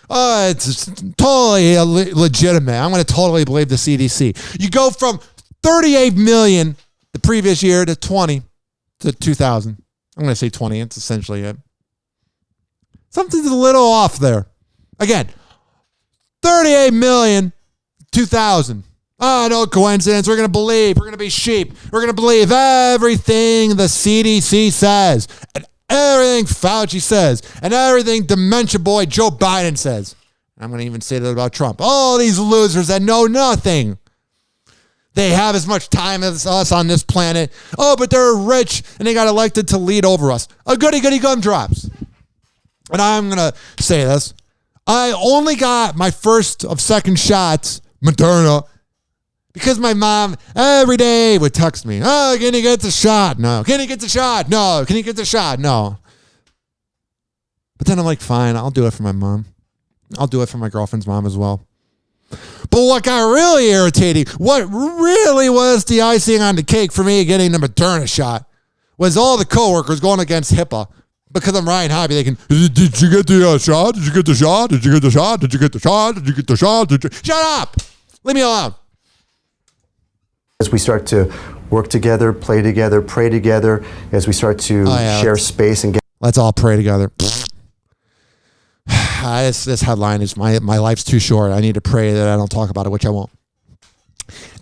It's totally legitimate. I'm going to totally believe the CDC. You go from 38 million the previous year to 20 to 2,000. I'm going to say 20. It's essentially it. Something's a little off there. Again, 38 million, 2,000. No coincidence. We're going to believe. We're going to be sheep. We're going to believe everything the CDC says and everything Fauci says and everything dementia boy Joe Biden says. I'm going to even say that about Trump. All these losers that know nothing. They have as much time as us on this planet. Oh, but they're rich and they got elected to lead over us. A goody gumdrops. And I'm going to say this. I only got my first of second shots, Moderna, because my mom every day would text me, oh, can you get the shot? No. Can you get the shot? No. Can you get the shot? No. But then I'm like, fine, I'll do it for my mom. I'll do it for my girlfriend's mom as well. But what got really irritating, what really was the icing on the cake for me getting the Moderna shot, was all the coworkers going against HIPAA. Because I'm Ryan Hobby, they can, did you get the shot? Did you get the shot? Did you get the shot? Did you get the shot? Did you get the shot? Shut up! Leave me alone. As we start to work together, play together, pray together, as we start to share space and get... Let's all pray together. This headline is my life's too short. I need to pray that I don't talk about it, which I won't.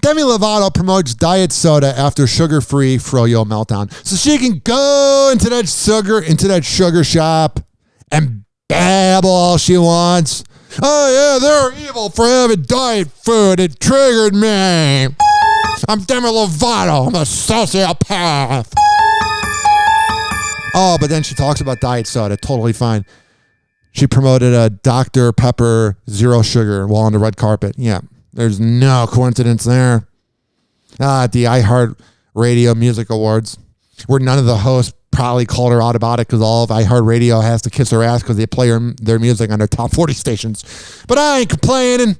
Demi Lovato promotes diet soda after sugar-free froyo meltdown, so she can go into that sugar shop and babble all she wants. Oh yeah, they're evil for having diet food. It triggered me. I'm Demi Lovato. I'm a sociopath. Oh, but then she talks about diet soda. Totally fine. She promoted a Dr. Pepper Zero Sugar while on the red carpet. Yeah. There's no coincidence there. At the iHeartRadio Music Awards, where none of the hosts probably called her out about it because all of iHeartRadio has to kiss her ass because they play their music on their top 40 stations. But I ain't complaining.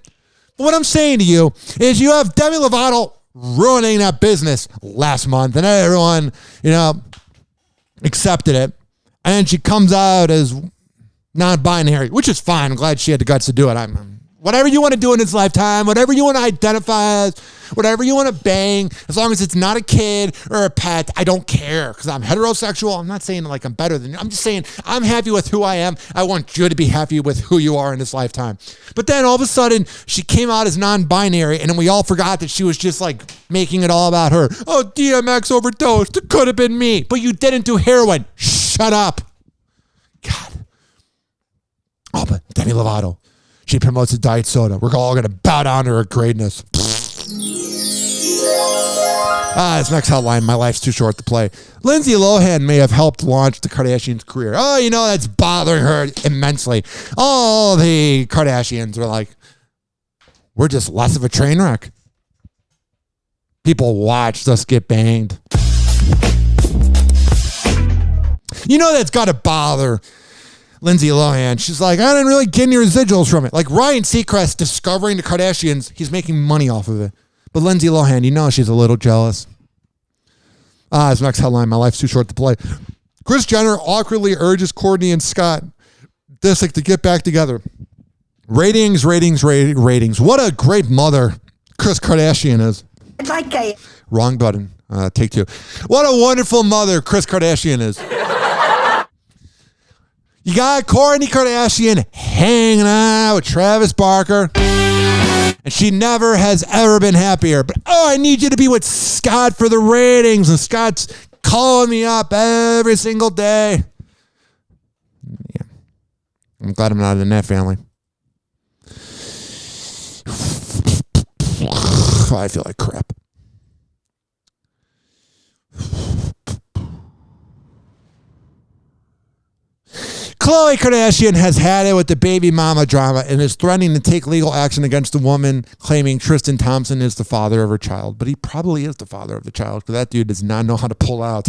What I'm saying to you is you have Demi Lovato ruining that business last month, and everyone, accepted it. And then she comes out as non-binary, which is fine. I'm glad she had the guts to do it. Whatever you want to do in this lifetime, whatever you want to identify as, whatever you want to bang, as long as it's not a kid or a pet, I don't care because I'm heterosexual. I'm not saying like I'm better than you. I'm just saying I'm happy with who I am. I want you to be happy with who you are in this lifetime. But then all of a sudden, she came out as non-binary, and then we all forgot that she was just like making it all about her. Oh, DMX overdosed. It could have been me. But you didn't do heroin. Shut up. God. Oh, but Demi Lovato. She promotes a diet soda. We're all going to bow down to her greatness. This next headline, my life's too short to play. Lindsay Lohan may have helped launch the Kardashians' career. Oh, that's bothering her immensely. All the Kardashians are like, we're just less of a train wreck. People watched us get banged. That's got to bother Lindsay Lohan. She's like, I didn't really get any residuals from it. Like Ryan Seacrest discovering the Kardashians, he's making money off of it. But Lindsay Lohan, she's a little jealous. His next headline, my life's too short to play. Kris Jenner awkwardly urges Kourtney and Scott Disick to get back together. Ratings. What a great mother Kris Kardashian is. Wrong button. Take two. What a wonderful mother Kris Kardashian is. You got Kourtney Kardashian hanging out with Travis Barker. And she never has ever been happier. But, I need you to be with Scott for the ratings. And Scott's calling me up every single day. Yeah. I'm glad I'm not in that family. I feel like crap. Khloe Kardashian has had it with the baby mama drama and is threatening to take legal action against the woman claiming Tristan Thompson is the father of her child. But he probably is the father of the child because that dude does not know how to pull out.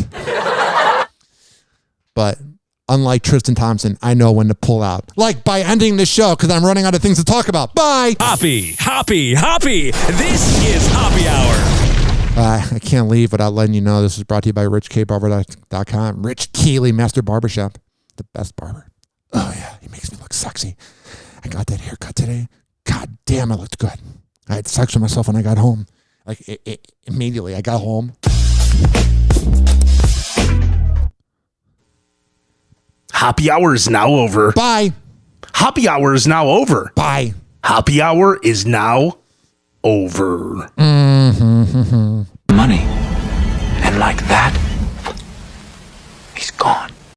But unlike Tristan Thompson, I know when to pull out. Like by ending the show because I'm running out of things to talk about. Bye. Hoppy. This is Hoppy Hour. I can't leave without letting you know this is brought to you by RichKBarber.com. Rich Keeley Master Barbershop. The best barber. Oh yeah, he makes me look sexy. I got that haircut today. God damn, it looked good. I had sex with myself when I got home. Like immediately, I got home. Hoppy Hour is now over. Bye. Hoppy Hour is now over. Bye. Hoppy Hour is now over. Money.